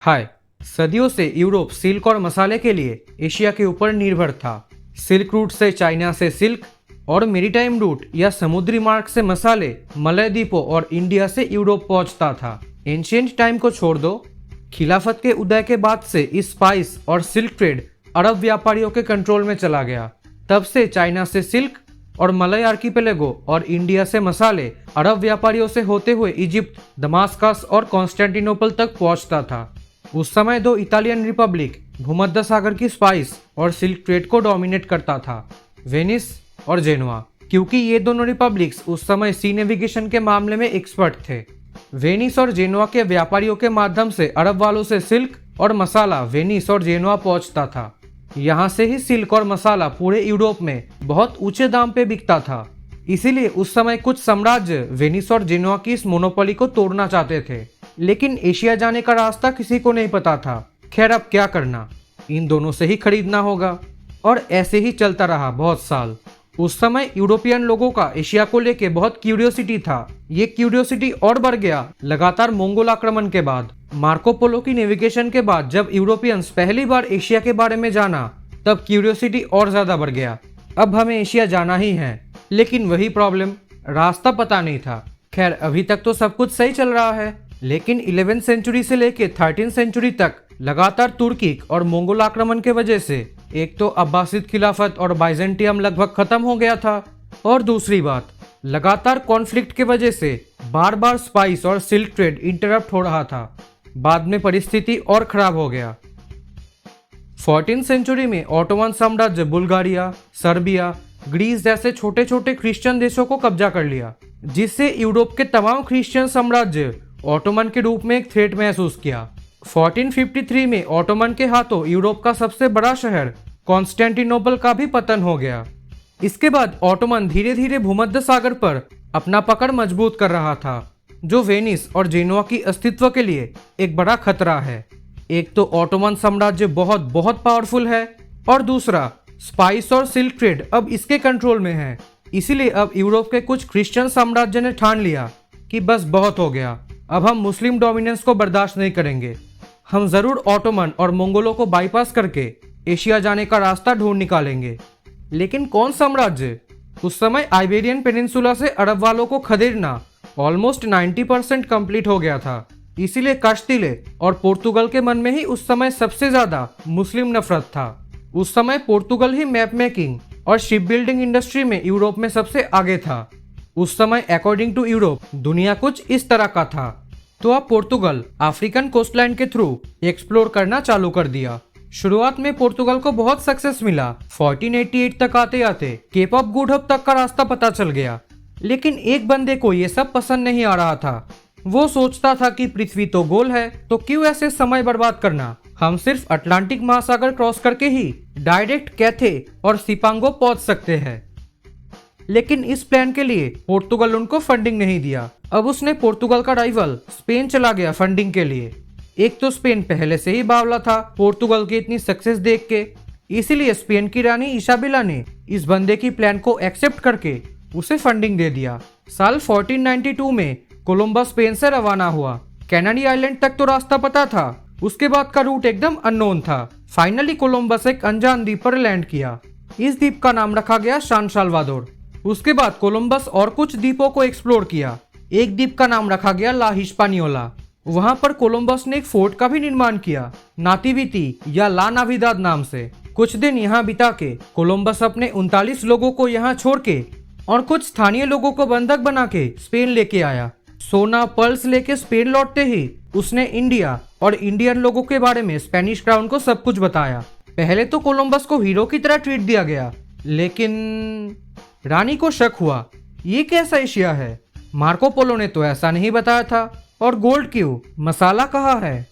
हाय। सदियों से Europe silk और मसाले के लिए एशिया के ऊपर निर्भर था। सिल्क रूट से चाइना से सिल्क और मेरीटाइम रूट या समुद्री मार्ग से मसाले मलय द्वीपों और इंडिया से यूरोप पहुंचता था। एंशियंट टाइम को छोड़ दो, खिलाफत के उदय के बाद से इस स्पाइस और सिल्क ट्रेड अरब व्यापारियों के कंट्रोल में चला गया। तब से चाइना से सिल्क और मलय आर्किपेलागो और इंडिया से मसाले अरब व्यापारियों से होते हुए इजिप्ट, दमास्कस और कॉन्स्टेंटिनोपल तक पहुंचता था। उस समय दो इटालियन रिपब्लिक भूमध्य सागर की स्पाइस और सिल्क ट्रेड को डोमिनेट करता था, वेनिस और जेनुआ, क्योंकि ये दोनों रिपब्लिक्स उस समय सी नेविगेशन के मामले में एक्सपर्ट थे। वेनिस और जेनुआ के व्यापारियों के माध्यम से अरब वालों से सिल्क और मसाला वेनिस और जेनुआ पहुंचता था। यहाँ से ही सिल्क और मसाला पूरे यूरोप में बहुत ऊंचे दाम पे बिकता था। इसीलिए उस समय कुछ साम्राज्य वेनिस और जेनुआ की इस मोनोपोली को तोड़ना चाहते थे, लेकिन एशिया जाने का रास्ता किसी को नहीं पता था। खैर, अब क्या करना, इन दोनों से ही खरीदना होगा। और ऐसे ही चलता रहा बहुत साल। उस समय यूरोपियन लोगों का एशिया को लेके बहुत क्यूरियोसिटी था। ये क्यूरियोसिटी और बढ़ गया लगातार मंगोल आक्रमण के बाद। मार्को पोलो की नेविगेशन के बाद जब यूरोपियंस पहली बार एशिया के बारे में जाना, तब क्यूरियोसिटी और ज्यादा बढ़ गया। अब हमें एशिया जाना ही है, लेकिन वही प्रॉब्लम, रास्ता पता नहीं था। खैर, अभी तक तो सब कुछ सही चल रहा है, लेकिन 11वीं सेंचुरी से लेके 13वीं सेंचुरी तक लगातार तुर्की और मंगोल आक्रमण के वजह से एक तो अब्बासिद खिलाफत और बाइजेंटियम लगभग खत्म हो गया था, और दूसरी बात, लगातार कॉन्फ्लिक्ट के वजह से बार बार स्पाइस और सिल्क ट्रेड इंटरप्ट हो रहा था। बाद में परिस्थिति और खराब हो गया। 14वीं सेंचुरी में ऑटोमन साम्राज्य बुल्गारिया, सर्बिया, ग्रीस जैसे छोटे छोटे क्रिश्चियन देशों को कब्जा कर लिया, जिससे यूरोप के तमाम क्रिश्चियन साम्राज्य ऑटोमन के रूप में एक थ्रेट महसूस किया। 1453 में ऑटोमन के हाथों यूरोप का सबसे बड़ा शहर कॉन्स्टेंटिनोपल का भी पतन हो गया। इसके बाद ऑटोमन धीरे धीरे भूमध्य सागर पर अपना पकड़ मजबूत कर रहा था, जो वेनिस और जेनुआ की अस्तित्व के लिए एक बड़ा खतरा है। एक तो ऑटोमन साम्राज्य बहुत बहुत पावरफुल है, और दूसरा स्पाइस और सिल्क ट्रेड अब इसके कंट्रोल में है। इसीलिए अब यूरोप के कुछ क्रिश्चियन साम्राज्य ने ठान लिया कि बस बहुत हो गया, अब हम मुस्लिम डोमिनेंस को बर्दाश्त नहीं करेंगे। हम जरूर ऑटोमन और मंगोलों को बाईपास करके एशिया जाने का रास्ता ढूंढ निकालेंगे। लेकिन कौन साम्राज्य? उस समय आइबेरियन पेनिनसुला से अरब वालों को खदेड़ना ऑलमोस्ट 90% कंप्लीट हो गया था। इसीलिए कास्टिले और पोर्तुगल के मन में ही उस समय सबसे ज्यादा मुस्लिम नफरत था। उस समय पोर्तुगल ही मैप मेकिंग और शिप बिल्डिंग इंडस्ट्री में यूरोप में सबसे आगे था। उस समय अकॉर्डिंग टू यूरोप दुनिया कुछ इस तरह का था। तो अब पोर्तुगल अफ्रीकन कोस्टलाइन के थ्रू एक्सप्लोर करना चालू कर दिया। शुरुआत में पोर्तुगल को बहुत सक्सेस मिला। 1488 तक आते आते केप ऑफ गुड होप तक का रास्ता पता चल गया। लेकिन एक बंदे को ये सब पसंद नहीं आ रहा था। वो सोचता था कि पृथ्वी तो गोल है, तो क्यों ऐसे समय बर्बाद करना, हम सिर्फ अटलांटिक महासागर क्रॉस करके ही डायरेक्ट कैथे और सिपांगो पहुंच सकते हैं। लेकिन इस प्लान के लिए पोर्तुगल उनको फंडिंग नहीं दिया। अब उसने पोर्तुगल का राइवल स्पेन चला गया फंडिंग के लिए। एक तो स्पेन पहले से ही बावला था पोर्तुगल की इतनी सक्सेस देख के, इसीलिए स्पेन की रानी इसाबेला ने इस बंदे की प्लान को एक्सेप्ट करके उसे फंडिंग दे दिया। साल 1492 में कोलंबस स्पेन से रवाना हुआ। कैनाडी आइलैंड तक तो रास्ता पता था, उसके बाद का रूट एकदम अननोन था। फाइनली कोलंबस एक अनजान द्वीप पर लैंड किया। इस द्वीप का नाम रखा गया सान साल्वादोर। उसके बाद कोलंबस और कुछ द्वीपों को एक्सप्लोर किया। एक द्वीप का नाम रखा गया ला हिस्पानियोला। वहां पर कोलंबस ने एक फोर्ट का भी निर्माण किया, नातिविती या ला नाविदाद नाम से। कुछ दिन यहाँ बिता के कोलंबस अपने 39 लोगों को यहाँ छोड़ के और कुछ स्थानीय लोगों को बंधक बना के स्पेन लेके आया। सोना पर्ल्स लेके स्पेन लौटते ही उसने इंडिया और इंडियन लोगों के बारे में स्पेनिश क्राउन को सब कुछ बताया। पहले तो कोलंबस को हीरो की तरह ट्रीट दिया गया, लेकिन रानी को शक हुआ, ये कैसा एशिया है? मार्को पोलो ने तो ऐसा नहीं बताया था। और गोल्ड क्यों, मसाला कहाँ है?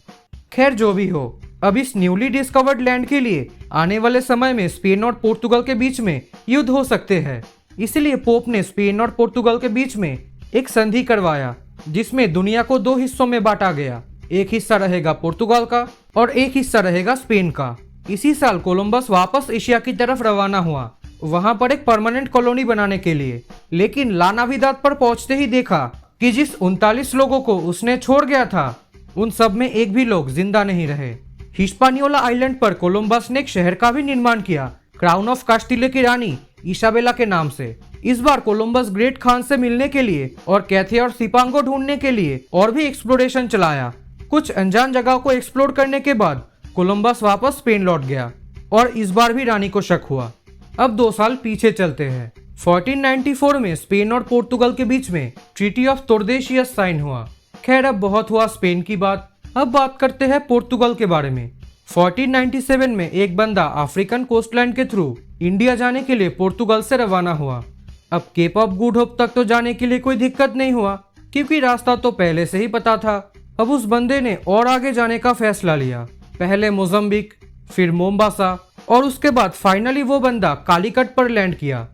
खैर, जो भी हो, अब इस न्यूली डिस्कवर्ड लैंड के लिए आने वाले समय में स्पेन और पोर्तुगल के बीच में युद्ध हो सकते हैं। इसलिए पोप ने स्पेन और पोर्तुगल के बीच में एक संधि करवाया, जिसमें दुनिया को दो हिस्सों में बांटा गया। एक हिस्सा रहेगा पोर्तुगल का और एक हिस्सा रहेगा स्पेन का। इसी साल कोलंबस वापस एशिया की तरफ रवाना हुआ, वहां पर एक परमानेंट कॉलोनी बनाने के लिए। लेकिन ला नाविदाद पर पहुंचते ही देखा कि जिस 39 लोगों को उसने छोड़ गया था, उन सब में एक भी लोग जिंदा नहीं रहे। हिस्पानियोला आइलैंड पर कोलंबस ने एक शहर का भी निर्माण किया, क्राउन ऑफ कास्टिले की रानी इसाबेला के नाम से। इस बार कोलंबस ग्रेट खान से मिलने के लिए और कैथे और सिपांग को ढूंढने के लिए और भी एक्सप्लोरेशन चलाया। कुछ अनजान जगहों को एक्सप्लोर करने के बाद कोलंबस वापस स्पेन लौट गया और इस बार भी रानी को शक हुआ। अब 2 साल पीछे चलते हैं। 1494 में स्पेन और पोर्तुगल के बीच में ट्रीटी ऑफ टोर्देशियस साइन हुआ। खैर, अब बहुत हुआ स्पेन की बात, अब बात करते हैं पोर्तुगल के बारे में। 1497 में एक बंदा अफ्रीकन कोस्टलाइन के थ्रू इंडिया जाने के लिए पोर्तुगल से रवाना हुआ। अब केप ऑफ गुड होप तक तो जाने के लिए कोई दिक्कत नहीं हुआ, क्योंकि रास्ता तो पहले से ही पता था। अब उस बंदे ने और आगे जाने का फैसला लिया, पहले मोजम्बिक, फिर मोम्बासा और उसके बाद फाइनली वो बंदा कालीकट पर लैंड किया।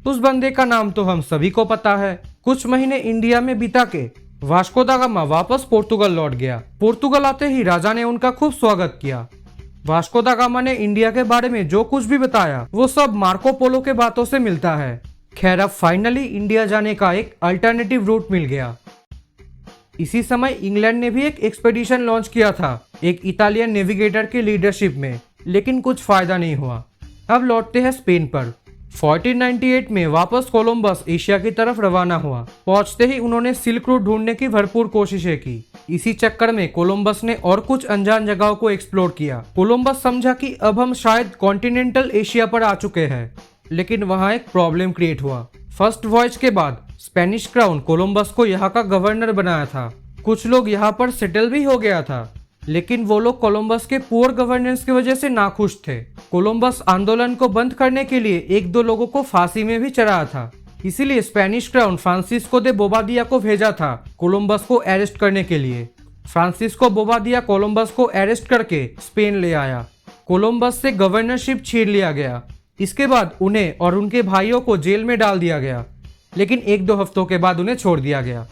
उस बंदे का नाम तो हम सभी को पता है। कुछ महीने इंडिया में बिता के वास्को दा गामा वापस पोर्तुगल लौट गया। पोर्तुगल आते ही राजा ने उनका खूब स्वागत किया। वास्को दा गामा ने इंडिया के बारे में जो कुछ भी बताया वो सब मार्को पोलो के बातों से मिलता है। खैर, अब फाइनली इंडिया जाने का एक अल्टरनेटिव रूट मिल गया। इसी समय इंग्लैंड ने भी एक एक्सपेडिशन लॉन्च किया था, एक इटालियन नेविगेटर की लीडरशिप में, लेकिन कुछ फायदा नहीं हुआ। अब लौटते हैं स्पेन पर। 1498 में वापस कोलंबस एशिया की तरफ रवाना हुआ। पहुंचते ही उन्होंने सिल्क रूट ढूंढने की भरपूर कोशिशें की। इसी चक्कर में कोलंबस ने और कुछ अनजान जगहों को एक्सप्लोर किया। कोलंबस समझा कि अब हम शायद कॉन्टिनेंटल एशिया पर आ चुके हैं, लेकिन वहां एक प्रॉब्लम क्रिएट हुआ। फर्स्ट वॉयज के बाद स्पेनिश क्राउन कोलंबस को यहाँ का गवर्नर बनाया था। कुछ लोग यहाँ पर सेटल भी हो गया था, लेकिन वो लोग कोलंबस के पुअर गवर्नेंस की वजह से नाखुश थे। कोलंबस आंदोलन को बंद करने के लिए 1-2 लोगों को फांसी में भी चढ़ाया था। इसीलिए स्पेनिश क्राउन फ्रांसिस्को दे बोबादिया को भेजा था कोलंबस को अरेस्ट करने के लिए। फ्रांसिस्को बोबादिया कोलंबस को अरेस्ट करके स्पेन ले आया। कोलंबस से गवर्नरशिप छीन लिया गया। इसके बाद उन्हें और उनके भाइयों को जेल में डाल दिया गया, लेकिन 1-2 हफ्तों के बाद उन्हें छोड़ दिया गया।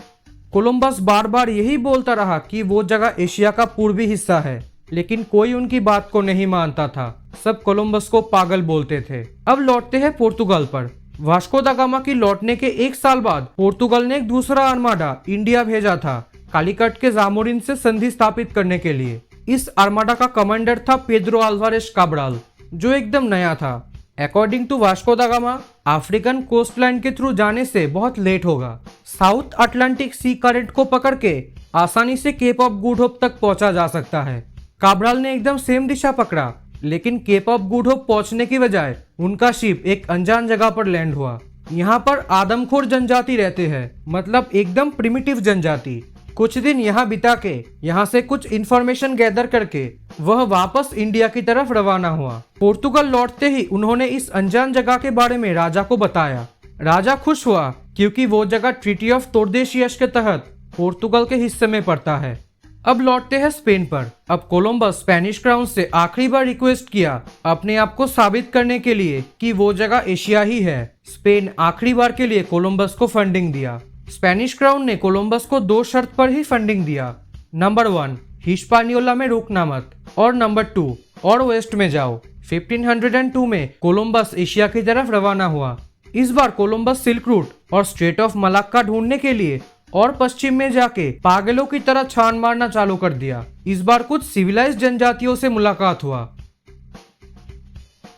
कोलंबस बार बार यही बोलता रहा कि वो जगह एशिया का पूर्वी हिस्सा है, लेकिन कोई उनकी बात को नहीं मानता था। सब कोलंबस को पागल बोलते थे। अब लौटते हैं पोर्तुगल पर। वास्को दा गामा की लौटने के 1 साल बाद पोर्तुगल ने एक दूसरा आर्माडा इंडिया भेजा था, कालीकट के जामोरिन से संधि स्थापित करने के लिए। इस आर्माडा का कमांडर था पेड्रो अल्वारेस काब्राल, जो एकदम नया था। अकॉर्डिंग टू वास्को दा गामा, अफ्रीकन कोस्टलाइन के थ्रू जाने से बहुत लेट होगा। साउथ अटलांटिक सी करंट को पकड़ के आसानी से केप ऑफ गुड होप तक पहुंचा जा सकता है। काब्राल ने एकदम सेम दिशा पकड़ा, लेकिन केप ऑफ गुड होप पहुंचने की बजाय उनका शिप एक अनजान जगह पर लैंड हुआ। यहाँ पर आदमखोर जनजाति रहते हैं, मतलब एकदम प्रिमिटिव जनजाति। कुछ दिन यहाँ बिता के यहाँ से कुछ इन्फॉर्मेशन गैदर करके वह वापस इंडिया की तरफ रवाना हुआ। पोर्तुगल लौटते ही उन्होंने इस अनजान जगह के बारे में राजा को बताया। राजा खुश हुआ क्योंकि वो जगह ट्रीटी ऑफ टोर्देशियस के तहत पोर्तुगल के हिस्से में पड़ता है। अब लौटते हैं स्पेन पर। अब कोलंबस स्पेनिश क्राउन से आखिरी बार रिक्वेस्ट किया अपने आप को साबित करने के लिए कि वो जगह एशिया ही है। स्पेन आखिरी बार के लिए कोलंबस को फंडिंग दिया। स्पेनिश क्राउन ने कोलंबस को 2 शर्त पर ही फंडिंग दिया। नंबर 1, हिस्पानियोला में रुकना मत, और नंबर 2, और वेस्ट में जाओ। 1502 में कोलंबस एशिया की तरफ रवाना हुआ। इस बार कोलंबस सिल्क रूट और स्ट्रेट ऑफ मलाक्का ढूंढने के लिए और पश्चिम में जाके पागलों की तरह छान मारना चालू कर दिया। इस बार कुछ सिविलाइज्ड जनजातियों से मुलाकात हुआ,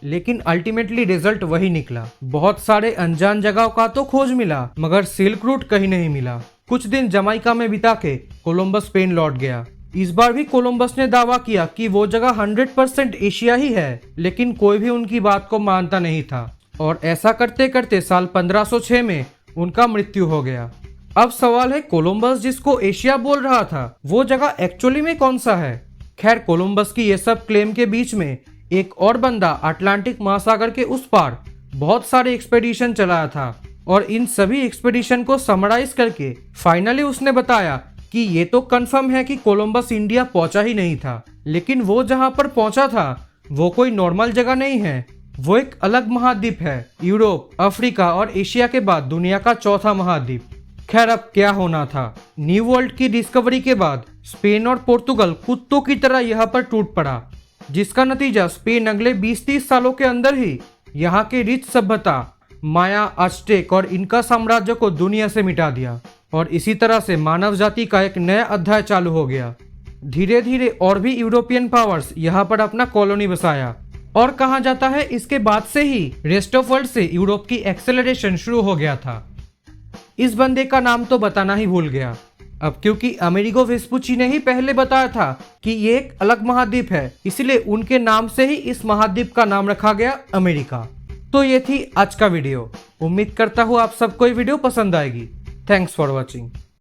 लेकिन अल्टीमेटली रिजल्ट वही निकला। बहुत सारे अनजान जगहों का तो खोज मिला, मगर सिल्क रूट कहीं नहीं मिला। कुछ दिन जमाइका में बिता के कोलंबस स्पेन लौट गया। इस बार भी कोलंबस ने दावा किया कि वो जगह 100% एशिया ही है, लेकिन कोई भी उनकी बात को मानता नहीं था। और ऐसा करते करते साल 1506 में उनका मृत्यु हो गया। अब सवाल है, कोलंबस जिसको एशिया बोल रहा था वो जगह एक्चुअली में कौन सा है? खैर, कोलंबस की ये सब क्लेम के बीच में एक और बंदा अटलांटिक महासागर के उस पार बहुत सारे एक्सपेडिशन चलाया था, और इन सभी एक्सपेडिशन को समराइज करके फाइनली उसने बताया कि ये तो कंफर्म है कि कोलंबस इंडिया पहुंचा ही नहीं था, लेकिन वो जहां पर पहुंचा था वो कोई नॉर्मल जगह नहीं है। वो एक अलग महाद्वीप है। यूरोप, अफ्रीका और एशिया के बाद दुनिया का चौथा महाद्वीप। खैर, अब क्या होना था? न्यू वर्ल्ड की डिस्कवरी के बाद स्पेन और पोर्तुगल कुत्तों की तरह यहाँ पर टूट पड़ा, जिसका नतीजा स्पेन अगले 20-30 सालों के अंदर ही यहाँ के रिच सभ्यता, माया, अज़टेक और इनका साम्राज्य को दुनिया से मिटा दिया। और इसी तरह से मानव जाति का एक नया अध्याय चालू हो गया। धीरे धीरे और भी यूरोपियन पावर्स यहाँ पर अपना कॉलोनी बसाया और कहा जाता है इसके बाद से ही रेस्ट ऑफ वर्ल्ड से यूरोप की एक्सेलरेशन शुरू हो गया था। इस बंदे का नाम तो बताना ही भूल गया। अब क्योंकि अमेरिगो वेस्पुची ने ही पहले बताया था कि ये एक अलग महाद्वीप है, इसलिए उनके नाम से ही इस महाद्वीप का नाम रखा गया अमेरिका। तो ये थी आज का वीडियो। उम्मीद करता हूँ आप सबको ये वीडियो पसंद आएगी। Thanks for watching.